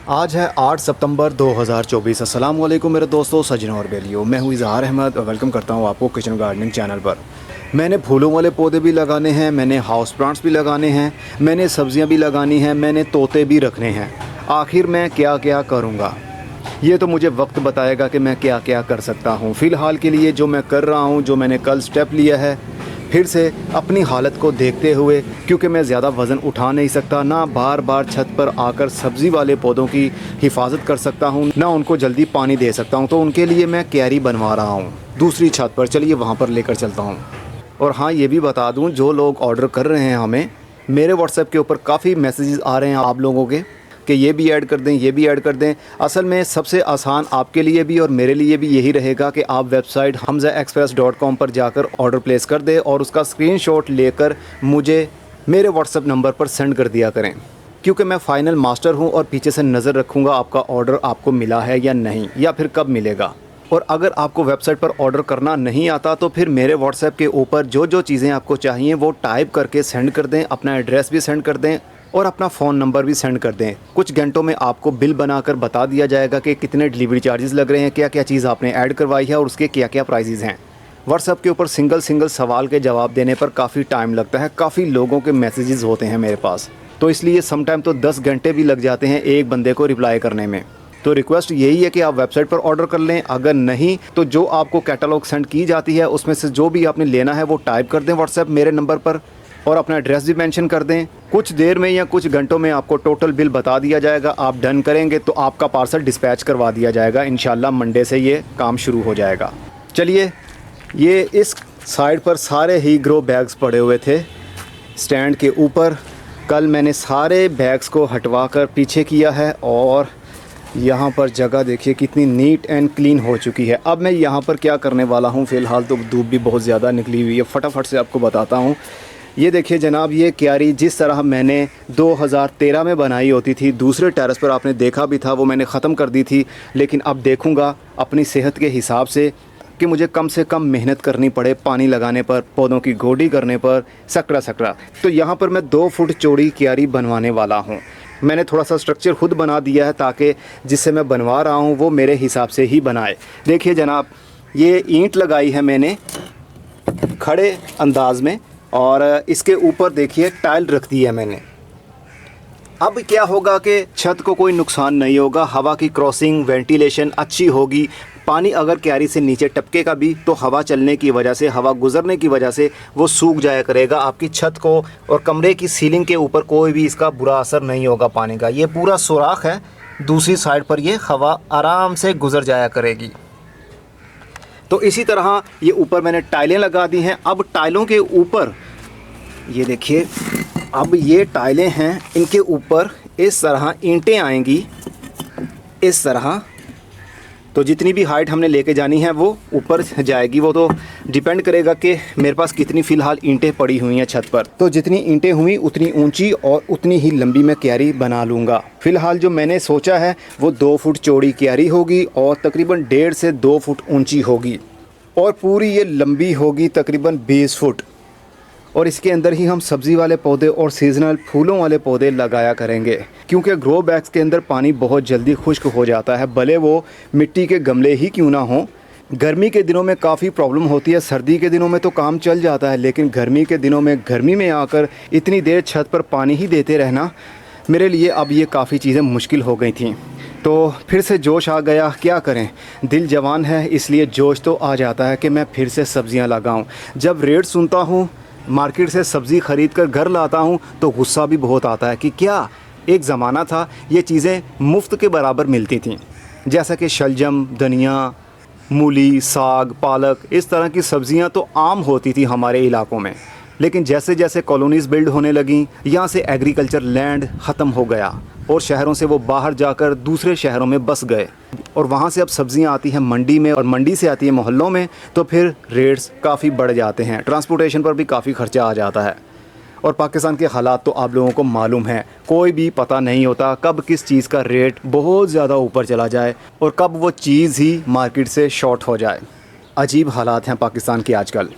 आज है 8 सितंबर 2024। अस्सलाम वालेकुम मेरे दोस्तों, सज्जनों और बेलियों। मैं हूँ इज़हार अहमद और वेलकम करता हूँ आपको किचन गार्डनिंग चैनल पर। मैंने फूलों वाले पौधे भी लगाने हैं, मैंने हाउस प्लांट्स भी लगाने हैं, मैंने सब्जियाँ भी लगानी हैं, मैंने तोते भी रखने हैं। आखिर मैं क्या क्या करूँगा, ये तो मुझे वक्त बताएगा कि मैं क्या क्या कर सकता हूँ। फ़िलहाल के लिए जो मैं कर रहा हूँ, जो मैंने कल स्टेप लिया है, फिर से अपनी हालत को देखते हुए, क्योंकि मैं ज़्यादा वज़न उठा नहीं सकता, ना बार बार छत पर आकर सब्ज़ी वाले पौधों की हिफाजत कर सकता हूँ, ना उनको जल्दी पानी दे सकता हूँ। तो उनके लिए मैं क्यारी बनवा रहा हूँ दूसरी छत पर। चलिए वहाँ पर लेकर चलता हूँ। और हाँ, ये भी बता दूँ, जो लोग ऑर्डर कर रहे हैं हमें, मेरे व्हाट्सएप के ऊपर काफ़ी मैसेजेस आ रहे हैं आप लोगों के कि ये भी ऐड कर दें, ये भी ऐड कर दें। असल में सबसे आसान आपके लिए भी और मेरे लिए भी यही रहेगा कि आप वेबसाइट hamzaexpress.com पर जाकर ऑर्डर प्लेस कर दें और उसका स्क्रीनशॉट लेकर मुझे मेरे व्हाट्सएप नंबर पर सेंड कर दिया करें, क्योंकि मैं फ़ाइनल मास्टर हूं और पीछे से नज़र रखूंगा आपका ऑर्डर आपको मिला है या नहीं, या फिर कब मिलेगा। और अगर आपको वेबसाइट पर ऑर्डर करना नहीं आता तो फिर मेरे व्हाट्सएप के ऊपर जो जो चीज़ें आपको चाहिए वो टाइप करके सेंड कर दें, अपना एड्रेस भी सेंड कर दें और अपना फ़ोन नंबर भी सेंड कर दें। कुछ घंटों में आपको बिल बनाकर बता दिया जाएगा कि कितने डिलीवरी चार्जेस लग रहे हैं, क्या क्या चीज़ आपने ऐड करवाई है और उसके क्या क्या प्राइजेज़ हैं। व्हाट्सएप के ऊपर सिंगल सवाल के जवाब देने पर काफ़ी टाइम लगता है, काफ़ी लोगों के मैसेजेस होते हैं मेरे पास, तो इसलिए समटाइम तो 10 घंटे भी लग जाते हैं एक बंदे को रिप्लाई करने में। तो रिक्वेस्ट यही है कि आप वेबसाइट पर ऑर्डर कर लें, अगर नहीं तो जो आपको कैटलॉग सेंड की जाती है उसमें से जो भी आपने लेना है वो टाइप कर दें व्हाट्सएप मेरे नंबर पर और अपना एड्रेस भी मेंशन कर दें। कुछ देर में या कुछ घंटों में आपको टोटल बिल बता दिया जाएगा। आप डन करेंगे तो आपका पार्सल डिस्पैच करवा दिया जाएगा। इंशाल्लाह मंडे से ये काम शुरू हो जाएगा। चलिए, ये इस साइड पर सारे ही ग्रो बैग्स पड़े हुए थे स्टैंड के ऊपर। कल मैंने सारे बैग्स को हटवा कर पीछे किया है और यहाँ पर जगह देखिए कितनी नीट एंड क्लीन हो चुकी है। अब मैं यहाँ पर क्या करने वाला हूँ, फ़िलहाल तो धूप भी बहुत ज़्यादा निकली हुई है, फटाफट से आपको बताता हूँ। ये देखिए जनाब, ये क्यारी जिस तरह मैंने 2013 में बनाई होती थी, दूसरे टेरेस पर आपने देखा भी था, वो मैंने ख़त्म कर दी थी। लेकिन अब देखूँगा अपनी सेहत के हिसाब से कि मुझे कम से कम मेहनत करनी पड़े पानी लगाने पर, पौधों की गोडी करने पर, सकरा। तो यहाँ पर मैं 2 फुट चौड़ी क्यारी बनवाने वाला हूँ। मैंने थोड़ा सा स्ट्रक्चर खुद बना दिया है ताकि जिससे मैं बनवा रहा हूँ वो मेरे हिसाब से ही बनाए। देखिए जनाब, ये ईंट लगाई है मैंने खड़े अंदाज में और इसके ऊपर देखिए टाइल रख दी है मैंने। अब क्या होगा कि छत को कोई नुकसान नहीं होगा, हवा की क्रॉसिंग, वेंटिलेशन अच्छी होगी। पानी अगर क्यारी से नीचे टपकेगा भी तो हवा चलने की वजह से, हवा गुजरने की वजह से वो सूख जाया करेगा। आपकी छत को और कमरे की सीलिंग के ऊपर कोई भी इसका बुरा असर नहीं होगा पानी का। ये पूरा सुराख है, दूसरी साइड पर ये हवा आराम से गुजर जाया करेगी। तो इसी तरह ये ऊपर मैंने टाइलें लगा दी हैं। अब टाइलों के ऊपर ये देखिए, अब ये टाइलें हैं, इनके ऊपर इस तरह ईंटें आएंगी, इस तरह। तो जितनी भी हाइट हमने लेके जानी है वो ऊपर जाएगी। वो तो डिपेंड करेगा कि मेरे पास कितनी फ़िलहाल ईंटें पड़ी हुई हैं छत पर। तो जितनी ईंटें हुई उतनी ऊंची और उतनी ही लंबी मैं क्यारी बना लूँगा। फ़िलहाल जो मैंने सोचा है वो 2 फुट चौड़ी क्यारी होगी और तकरीबन 1.5 से 2 फुट ऊंची होगी और पूरी ये लंबी होगी तकरीबन 20 फुट। और इसके अंदर ही हम सब्ज़ी वाले पौधे और सीज़नल फूलों वाले पौधे लगाया करेंगे, क्योंकि ग्रो बैग्स के अंदर पानी बहुत जल्दी खुश्क हो जाता है, भले वो मिट्टी के गमले ही क्यों ना हों। गर्मी के दिनों में काफ़ी प्रॉब्लम होती है, सर्दी के दिनों में तो काम चल जाता है, लेकिन गर्मी के दिनों में गर्मी में आकर इतनी देर छत पर पानी ही देते रहना मेरे लिए अब ये काफ़ी चीज़ें मुश्किल हो गई थी। तो फिर से जोश आ गया, क्या करें, दिल जवान है इसलिए जोश तो आ जाता है कि मैं फिर से सब्ज़ियाँ लगाऊँ। जब रेट सुनता हूँ, मार्केट से सब्ज़ी ख़रीद कर घर लाता हूँ तो गुस्सा भी बहुत आता है कि क्या एक ज़माना था ये चीज़ें मुफ्त के बराबर मिलती थीं, जैसा कि शलजम, धनिया, मूली, साग, पालक, इस तरह की सब्ज़ियाँ तो आम होती थी हमारे इलाकों में। लेकिन जैसे जैसे कॉलोनीज़ बिल्ड होने लगीं, यहाँ से एग्रीकल्चर लैंड ख़त्म हो गया और शहरों से वो बाहर जाकर दूसरे शहरों में बस गए और वहाँ से अब सब्ज़ियाँ आती हैं मंडी में और मंडी से आती हैं मोहल्लों में, तो फिर रेट्स काफ़ी बढ़ जाते हैं, ट्रांसपोर्टेशन पर भी काफ़ी ख़र्चा आ जाता है। और पाकिस्तान के हालात तो आप लोगों को मालूम है, कोई भी पता नहीं होता कब किस चीज़ का रेट बहुत ज़्यादा ऊपर चला जाए और कब वो चीज़ ही मार्केट से शॉर्ट हो जाए। अजीब हालात हैं पाकिस्तान के आजकल।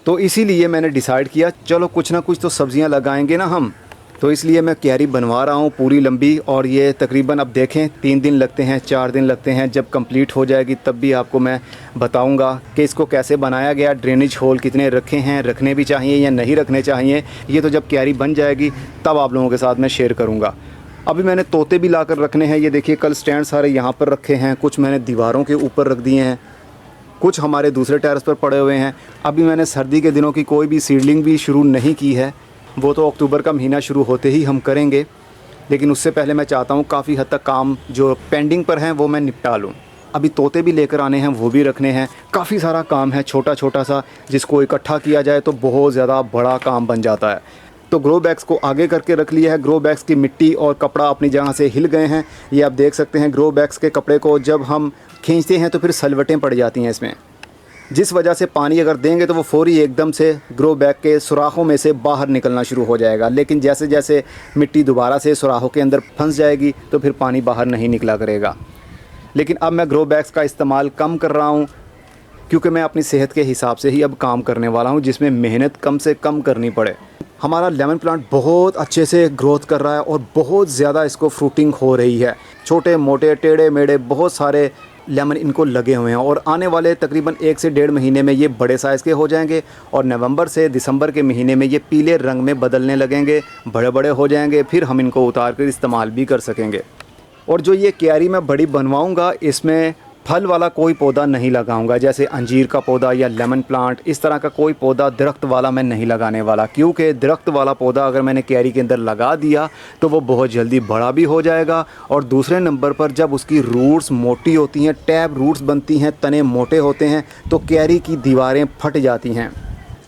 तो इसीलिए मैंने डिसाइड किया चलो कुछ ना कुछ तो सब्ज़ियाँ लगाएंगे ना हम, तो इसलिए मैं क्यारी बनवा रहा हूँ पूरी लंबी, और ये तकरीबन अब देखें 3 दिन लगते हैं, 4 दिन लगते हैं। जब कंप्लीट हो जाएगी तब भी आपको मैं बताऊँगा कि इसको कैसे बनाया गया, ड्रेनेज होल कितने रखे हैं, रखने भी चाहिए या नहीं रखने चाहिए। ये तो जब क्यारी बन जाएगी तब आप लोगों के साथ मैं शेयर करूँगा। अभी मैंने तोते भी ला कर रखने हैं। ये देखिए कल स्टैंड सारे यहाँ पर रखे हैं, कुछ मैंने दीवारों के ऊपर रख दिए हैं, कुछ हमारे दूसरे टेरेस पर पड़े हुए हैं। अभी मैंने सर्दी के दिनों की कोई भी सीडलिंग भी शुरू नहीं की है, वो तो अक्टूबर का महीना शुरू होते ही हम करेंगे। लेकिन उससे पहले मैं चाहता हूँ काफ़ी हद तक काम जो पेंडिंग पर हैं वो मैं निपटा लूँ। अभी तोते भी लेकर आने हैं, वो भी रखने हैं। काफ़ी सारा काम है छोटा छोटा सा, जिसको इकट्ठा किया जाए तो बहुत ज़्यादा बड़ा काम बन जाता है। तो ग्रो बैग्स को आगे करके रख लिया है। ग्रो बैग्स की मिट्टी और कपड़ा अपनी जगह से हिल गए हैं। ये आप देख सकते हैं, ग्रो बैग्स के कपड़े को जब हम खींचते हैं तो फिर सलवटें पड़ जाती हैं इसमें, जिस वजह से पानी अगर देंगे तो वो फौरी एकदम से ग्रो बैग के सुराखों में से बाहर निकलना शुरू हो जाएगा। लेकिन जैसे जैसे मिट्टी दोबारा से सुराखों के अंदर फंस जाएगी तो फिर पानी बाहर नहीं निकला करेगा। लेकिन अब मैं ग्रो बैग्स का इस्तेमाल कम कर रहा हूँ, क्योंकि मैं अपनी सेहत के हिसाब से ही अब काम करने वाला हूँ, जिसमें मेहनत कम से कम करनी पड़े। हमारा लेमन प्लांट बहुत अच्छे से ग्रोथ कर रहा है और बहुत ज़्यादा इसको फ्रूटिंग हो रही है। छोटे मोटे टेढ़े मेढ़े बहुत सारे लेमन इनको लगे हुए हैं, और आने वाले तकरीबन 1 से 1.5 महीने में ये बड़े साइज़ के हो जाएंगे, और नवंबर से दिसंबर के महीने में ये पीले रंग में बदलने लगेंगे, बड़े बड़े हो जाएंगे। फिर हम इनको उतार कर इस्तेमाल भी कर सकेंगे। और जो ये क्यारी मैं बड़ी बनवाऊँगा, इसमें फल वाला कोई पौधा नहीं लगाऊंगा, जैसे अंजीर का पौधा या लेमन प्लांट, इस तरह का कोई पौधा दरख्त वाला मैं नहीं लगाने वाला। क्योंकि दरख्त वाला पौधा अगर मैंने क्यारी के अंदर लगा दिया तो वो बहुत जल्दी बड़ा भी हो जाएगा, और दूसरे नंबर पर जब उसकी रूट्स मोटी होती हैं, टैब रूट्स बनती हैं, तने मोटे होते हैं, तो क्यारी की दीवारें फट जाती हैं।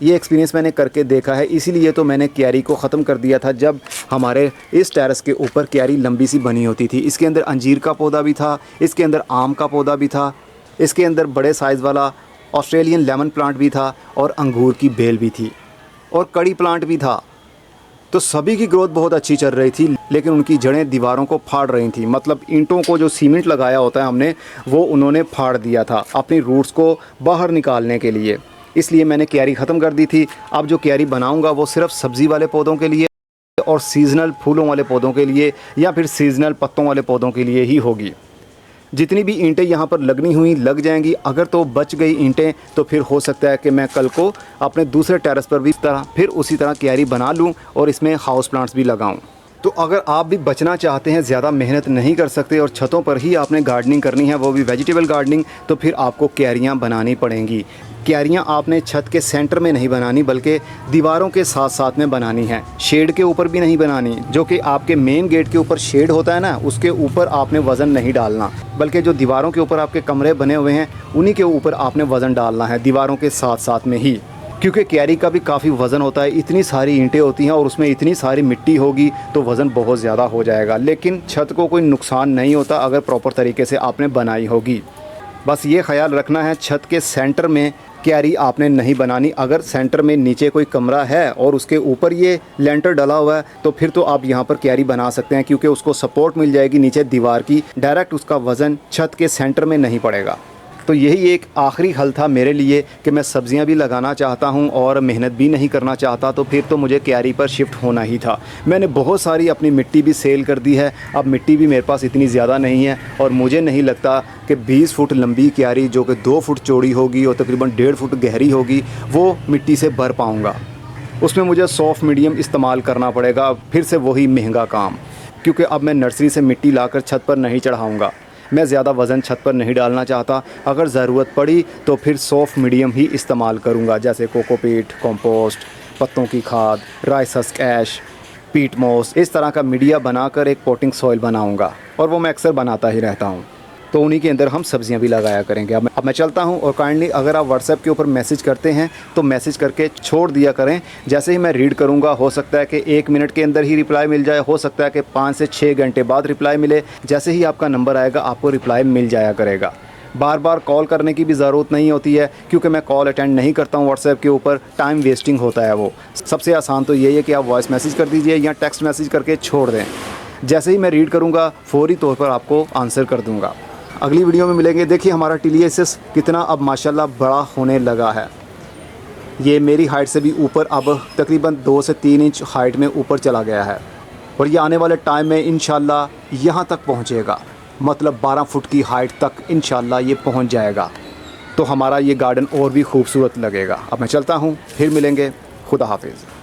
ये एक्सपीरियंस मैंने करके देखा है, इसीलिए तो मैंने क्यारी को ख़त्म कर दिया था जब हमारे इस टेरेस के ऊपर क्यारी लंबी सी बनी होती थी। इसके अंदर अंजीर का पौधा भी था, इसके अंदर आम का पौधा भी था, इसके अंदर बड़े साइज़ वाला ऑस्ट्रेलियन लेमन प्लांट भी था, और अंगूर की बेल भी थी, और कड़ी प्लांट भी था। तो सभी की ग्रोथ बहुत अच्छी चल रही थी, लेकिन उनकी जड़ें दीवारों को फाड़ रही थी। मतलब ईंटों को जो सीमेंट लगाया होता है हमने, वो उन्होंने फाड़ दिया था अपनी रूट्स को बाहर निकालने के लिए। इसलिए मैंने क्यारी ख़त्म कर दी थी। अब जो क्यारी बनाऊंगा वो सिर्फ सब्ज़ी वाले पौधों के लिए और सीज़नल फूलों वाले पौधों के लिए, या फिर सीज़नल पत्तों वाले पौधों के लिए ही होगी। जितनी भी ईंटें यहाँ पर लगनी हुई लग जाएंगी। अगर तो बच गई ईंटें तो फिर हो सकता है कि मैं कल को अपने दूसरे टेरेस पर भी फिर उसी तरह क्यारी बना लूँ और इसमें हाउस प्लांट्स भी लगाऊँ। तो अगर आप भी बचना चाहते हैं, ज़्यादा मेहनत नहीं कर सकते और छतों पर ही आपने गार्डनिंग करनी है, वो भी वेजिटेबल गार्डनिंग, तो फिर आपको क्यारियाँ बनानी पड़ेंगी। क्यारियाँ आपने छत के सेंटर में नहीं बनानी, बल्कि दीवारों के साथ साथ में बनानी है। शेड के ऊपर भी नहीं बनानी, जो कि आपके मेन गेट के ऊपर शेड होता है ना, उसके ऊपर आपने वज़न नहीं डालना, बल्कि जो दीवारों के ऊपर आपके कमरे बने हुए हैं उन्हीं के ऊपर आपने वज़न डालना है, दीवारों के साथ साथ में ही। क्योंकि क्यारी का भी काफ़ी वज़न होता है, इतनी सारी ईंटें होती हैं और उसमें इतनी सारी मिट्टी होगी तो वज़न बहुत ज़्यादा हो जाएगा। लेकिन छत को कोई नुकसान नहीं होता अगर प्रॉपर तरीके से आपने बनाई होगी। बस ये ख्याल रखना है, छत के सेंटर में क्यारी आपने नहीं बनानी। अगर सेंटर में नीचे कोई कमरा है और उसके ऊपर ये लेंटर डला हुआ है तो फिर तो आप यहाँ पर क्यारी बना सकते हैं, क्योंकि उसको सपोर्ट मिल जाएगी नीचे दीवार की, डायरेक्ट उसका वज़न छत के सेंटर में नहीं पड़ेगा। तो यही एक आखिरी हल था मेरे लिए कि मैं सब्ज़ियां भी लगाना चाहता हूं और मेहनत भी नहीं करना चाहता, तो फिर तो मुझे क्यारी पर शिफ्ट होना ही था। मैंने बहुत सारी अपनी मिट्टी भी सेल कर दी है। अब मिट्टी भी मेरे पास इतनी ज़्यादा नहीं है और मुझे नहीं लगता कि 20 फुट लंबी क्यारी जो कि 2 फुट चौड़ी होगी और तकरीबन 1.5 फुट गहरी होगी वो मिट्टी से भर पाऊँगा। उसमें मुझे सॉफ्ट मीडियम इस्तेमाल करना पड़ेगा, फिर से वही महंगा काम, क्योंकि अब मैं नर्सरी से मिट्टी लाकर छत पर नहीं चढ़ाऊँगा। मैं ज़्यादा वज़न छत पर नहीं डालना चाहता। अगर ज़रूरत पड़ी तो फिर सॉफ्ट मीडियम ही इस्तेमाल करूँगा, जैसे कोकोपीट, कंपोस्ट, पत्तों की खाद, राइस हस्क ऐश, पीट मॉस, इस तरह का मीडिया बनाकर एक पोटिंग सॉइल बनाऊँगा, और वो मैं अक्सर बनाता ही रहता हूँ। तो उन्हीं के अंदर हम सब्जियां भी लगाया करेंगे। अब मैं चलता हूं, और काइंडली अगर आप व्हाट्सएप के ऊपर मैसेज करते हैं तो मैसेज करके छोड़ दिया करें। जैसे ही मैं रीड करूंगा, हो सकता है कि 1 मिनट के अंदर ही रिप्लाई मिल जाए, हो सकता है कि 5 से 6 घंटे बाद रिप्लाई मिले। जैसे ही आपका नंबर आएगा आपको रिप्लाई मिल जाया करेगा। बार बार कॉल करने की भी ज़रूरत नहीं होती है, क्योंकि मैं कॉल अटेंड नहीं करता हूँ व्हाट्सएप के ऊपर, टाइम वेस्टिंग होता है वो। सबसे आसान तो यही है कि आप वॉइस मैसेज कर दीजिए या टेक्स्ट मैसेज करके छोड़ दें। जैसे ही मैं रीड करूँगा फौरी तौर पर आपको आंसर कर दूँगा। अगली वीडियो में मिलेंगे। देखिए हमारा टिलियसिस कितना अब माशाल्लाह बड़ा होने लगा है। ये मेरी हाइट से भी ऊपर अब तकरीबन 2 से 3 इंच हाइट में ऊपर चला गया है। और ये आने वाले टाइम में इंशाल्लाह यहाँ तक पहुँचेगा, मतलब 12 फुट की हाइट तक इंशाल्लाह ये पहुँच जाएगा। तो हमारा ये गार्डन और भी खूबसूरत लगेगा। अब मैं चलता हूँ, फिर मिलेंगे। खुदा हाफिज़।